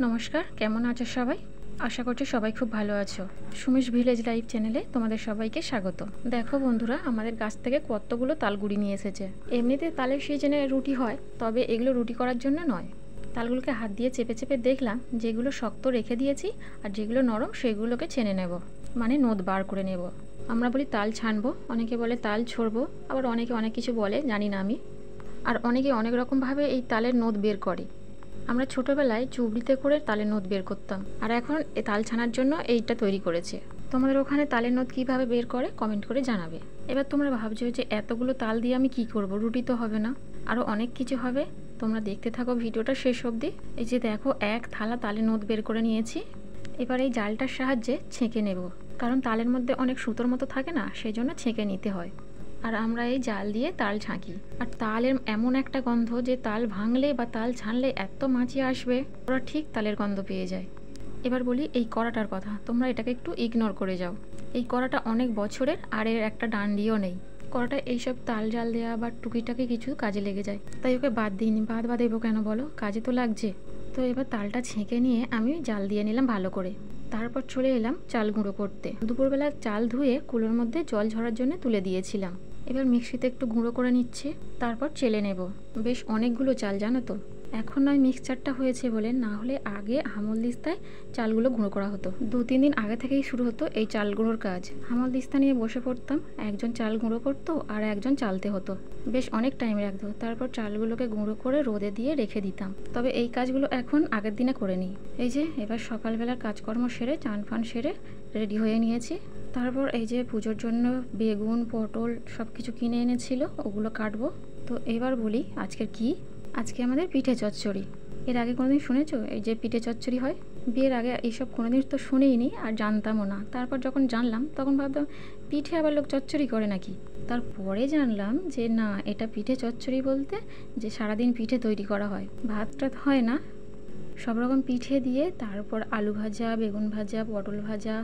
নমস্কার, কেমন আছো সবাই? আশা করছি সবাই খুব ভালো আছো। সুমিশ ভিলেজ লাইফ চ্যানেলে তোমাদের সবাইকে স্বাগত। দেখো বন্ধুরা, আমাদের গাছ থেকে কতগুলো তালগুড়ি নিয়ে এসেছে। এমনিতে তালের সিজনে রুটি হয়, তবে এগুলো রুটি করার জন্য নয়। তালগুলোকে হাত দিয়ে চেপে চেপে দেখলাম যেগুলো শক্ত রেখে দিয়েছি, আর যেগুলো নরম সেগুলোকে ছেনে নেব, মানে নোদ বার করে নেব। আমরা বলি তাল ছানবো, অনেকে বলে তাল ছড়বো, আবার অনেকে অনেক কিছু বলে, জানি না আমি। আর অনেকে অনেক রকমভাবে এই তালের নোদ বের করে। আমরা ছোটোবেলায় চুবড়িতে করে তালের নোদ বের করতাম, আর এখন এ তাল ছানার জন্য এইটা তৈরি করেছে। তোমাদের ওখানে তালের নোদ কীভাবে বের করে কমেন্ট করে জানাবে। এবার তোমরা ভাবছো যে এতগুলো তাল দিয়ে আমি কি করব, রুটি তো হবে না, আরও অনেক কিছু হবে। তোমরা দেখতে থাকো ভিডিওটা শেষ অবধি। এই যে দেখো, এক থালা তালের নোদ বের করে নিয়েছি। এবার এই জালটার সাহায্যে ছেঁকে নেব, কারণ তালের মধ্যে অনেক সুতোর মতো থাকে না, সেই জন্য ছেঁকে নিতে হয়। আর আমরা এই জাল দিয়ে তাল ছাঁকি। আর তালের এমন একটা গন্ধ যে তাল ভাঙলে বা তাল ছানলে এত মাছি আসবে, ওরা ঠিক তালের গন্ধ পেয়ে যায়। এবার বলি এই কড়াটার কথা, তোমরা এটাকে একটু ইগনোর করে যাও। এই কড়াটা অনেক বছরের, আর এর একটা ডান্ডিও নেই। কড়াটা এইসব তাল জাল দেওয়া বা টুকিটাকি কিছু কাজে লেগে যায়, তাই ওকে বাদ দিইনি। বাদ দেবো কেন বলো, কাজে তো লাগছে। তো এবার তালটা ছেঁকে নিয়ে আমি জাল দিয়ে নিলাম ভালো করে। তারপর চলে এলাম চাল গুঁড়ো করতে। দুপুরবেলা চাল ধুয়ে কুলোর মধ্যে জল ঝরার জন্য তুলে দিয়েছিলাম। এবার মিক্সিতে একটু গুঁড়ো করে নিচ্ছি, তারপর চেলে নেব। বেশ অনেকগুলো চাল, জানো তো। এখন নয় মিক্সচারটা হয়েছে বলে, না হলে আগে হামল দিস্তায় চালগুলো গুঁড়ো করা হতো। 2-3 দিন আগে থেকেই শুরু হতো এই চাল গুঁড়োর কাজ। হামল দিস্তা নিয়ে বসে পড়তাম, একজন চাল গুঁড়ো করতো আর একজন চালতে হতো। বেশ অনেক টাইম লাগতো। তারপর চালগুলোকে গুঁড়ো করে রোদে দিয়ে রেখে দিতাম। তবে এই কাজগুলো এখন আগের দিনে করে নিই। এই যে এবার সকালবেলার কাজকর্ম সেরে চান ফান সেরে রেডি হয়ে নিয়েছি। তারপর এই যে পুজোর জন্য বেগুন পটল সব কিছু কিনে এনেছিল, ওগুলো কাটবো। তো এবার বলি আজকের কি। আজকে আমাদের পিঠে চচ্চড়ি। এর আগে কোনোদিন শুনেছো এই যে পিঠে চচ্চড়ি হয়? বিয়ের আগে এইসব কোনোদিন তো শুনেইনি, আর জানতামও না। তারপর যখন জানলাম তখন ভাবতাম পিঠে আবার লোক চচ্চড়ি করে নাকি। তারপরে জানলাম যে না, এটা পিঠে চচ্চড়ি বলতে যে সারাদিন পিঠে তৈরি করা হয়, ভাত টাত হয় না। সব রকম পিঠে দিয়ে তারপর আলু ভাজা, বেগুন ভাজা, পটল ভাজা,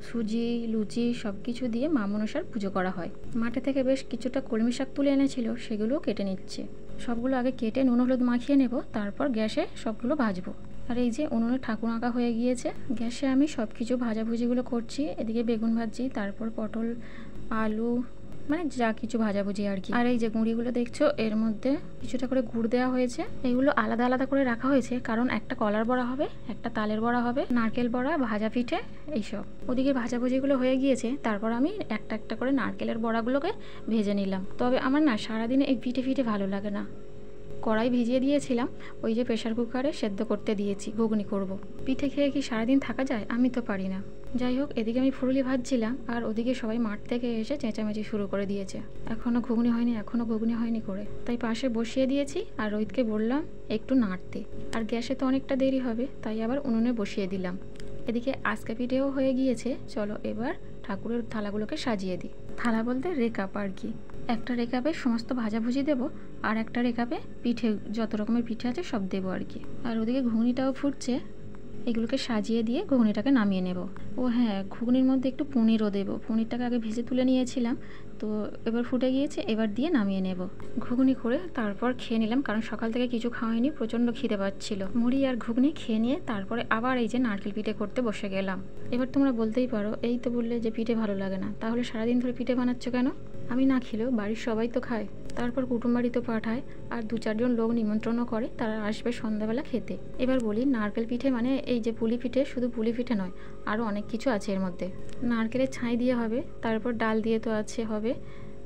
সুজি, লুচি সব কিছু দিয়ে মা মনসার পুজো করা হয়। মাঠে থেকে বেশ কিছুটা কলমি শাক তুলে এনেছিল, সেগুলোও কেটে নিচ্ছে। সবগুলো আগে কেটে নুন হলুদ মাখিয়ে নেব, তারপর গ্যাসে সবগুলো ভাজবো। আর এই যে উনুনে ঠাকুর আঁকা হয়ে গিয়েছে, গ্যাসে আমি সব কিছু ভাজাভুজিগুলো করছি। এদিকে বেগুন ভাজছি, তারপর পটল, আলু, মানে যা কিছু ভাজাভুজি আর কি। আর এই যে গুঁড়িগুলো দেখছো, এর মধ্যে কিছুটা করে গুড় দেওয়া হয়েছে। এগুলো আলাদা আলাদা করে রাখা হয়েছে, কারণ একটা কলার বড়া হবে, একটা তালের বড়া হবে, নারকেল বড়া, ভাজা পিঠে, এইসব। ওদিকে ভাজাভুজিগুলো হয়ে গিয়েছে, তারপর আমি একটা একটা করে নারকেলের বড়াগুলোকে ভেজে নিলাম। তবে আমার না সারাদিনে এই পিঠে ফিঠে ভালো লাগে না। কড়াই ভিজিয়ে দিয়েছিলাম, ওই যে প্রেশার কুকারে সেদ্ধ করতে দিয়েছি, ঘুগনি করব। পিঠে খেয়ে কি সারাদিন থাকা যায়? আমি তো পারি না। যাই হোক, এদিকে আমি ফুরুলি ভাজছিলাম, আর ওদিকে সবাই মাঠ থেকে এসে চেঁচামেচি শুরু করে দিয়েছে, এখনও ঘুগনি হয়নি, এখনও ঘুগনি হয়নি করে। তাই পাশে বসিয়ে দিয়েছি, আর রোহিতকে বললাম একটু নাড়তে। আর গ্যাসে তো অনেকটা দেরি হবে, তাই আবার উনুনে বসিয়ে দিলাম। এদিকে আজকে পিঠেও হয়ে গিয়েছে। চলো এবার ঠাকুরের থালাগুলোকে সাজিয়ে দিই। থালা বলতে রেকাপ আর কি। একটা রেকাপে সমস্ত ভাজাভুজি দেবো, আর একটা রেকাপে পিঠে, যত রকমের পিঠে আছে সব দেবো আর কি। আর ওদিকে ঘুগনিটাও ফুটছে, এগুলোকে সাজিয়ে দিয়ে ঘুগনিটাকে নামিয়ে নেব। ও হ্যাঁ, ঘুগনির মধ্যে একটু পনিরও দেবো। পনিরটাকে আগে ভেজে তুলে নিয়েছিলাম, তো এবার ফুটে গিয়েছে, এবার দিয়ে নামিয়ে নেব। ঘুগনি করে তারপর খেয়ে নিলাম, কারণ সকাল থেকে কিছু খাওয়াইনি, প্রচণ্ড খিদে পাচ্ছিল। মুড়ি আর ঘুগনি খেয়ে নিয়ে তারপরে আবার এই যে নারকেল পিঠে করতে বসে গেলাম। এবার তোমরা বলতেই পারো, এই তো বললে যে পিঠে ভালো লাগে না, তাহলে সারাদিন ধরে পিঠে বানাচ্ছ কেন? আমি না খেলেও বাড়ির সবাই তো খায়, তারপর কুটুমবাড়ি তো পাঠায়, আর 2-4 জন লোক নিমন্ত্রণও করে, তারা আসবে সন্ধ্যাবেলা খেতে। এবার বলি নারকেল পিঠে মানে এই যে পুলি পিঠে, শুধু পুলি পিঠে নয়, আরও অনেক কিছু আছে এর মধ্যে। নারকেলের ছাই দিয়ে হবে, তারপর ডাল দিয়ে তো আছে হবে,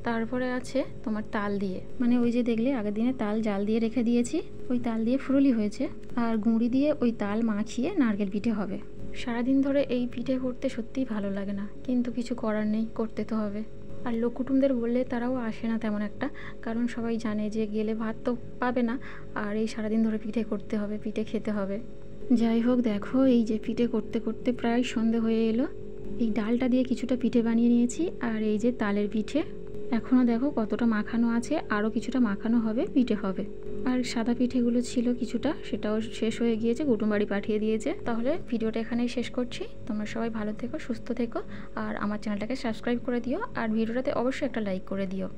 তারপরে আছে তোমার তাল দিয়ে, মানে ওই যে দেখলে আগের দিনে তাল জাল দিয়ে রেখে দিয়েছি, ওই তাল দিয়ে ফুরুলি হয়েছে। আর গুঁড়ি দিয়ে ওই তাল মাখিয়ে নারকেল পিঠে হবে। সারাদিন ধরে এই পিঠে করতে সত্যিই ভালো লাগে না, কিন্তু কিছু করার নেই, করতে তো হবে। আর লোক কুটুমদের বললে তারাও আসে না তেমন একটা, কারণ সবাই জানে যে গেলে ভাত তো পাবে না, আর এই সারাদিন ধরে পিঠে করতে হবে, পিঠে খেতে হবে। যাই হোক, দেখো এই যে পিঠে করতে করতে প্রায় সন্ধে হয়ে এলো। এই ডালটা দিয়ে কিছুটা পিঠে বানিয়ে নিয়েছি, আর এই যে তালের পিঠে এখনও দেখো কতটা মাখানো আছে, আরও কিছুটা মাখানো হবে, পিঠে হবে। আর সাদা পিঠেগুলো ছিল কিছুটা, সেটাও শেষ হয়ে গিয়েছে, কুটুমবাড়ি পাঠিয়ে দিয়েছে। তাহলে ভিডিওটা এখানেই শেষ করছি। তোমরা সবাই ভালো থেকো, সুস্থ থেকো, আর আমার চ্যানেলটাকে সাবস্ক্রাইব করে দিও, আর ভিডিওটাতে অবশ্যই একটা লাইক করে দিও।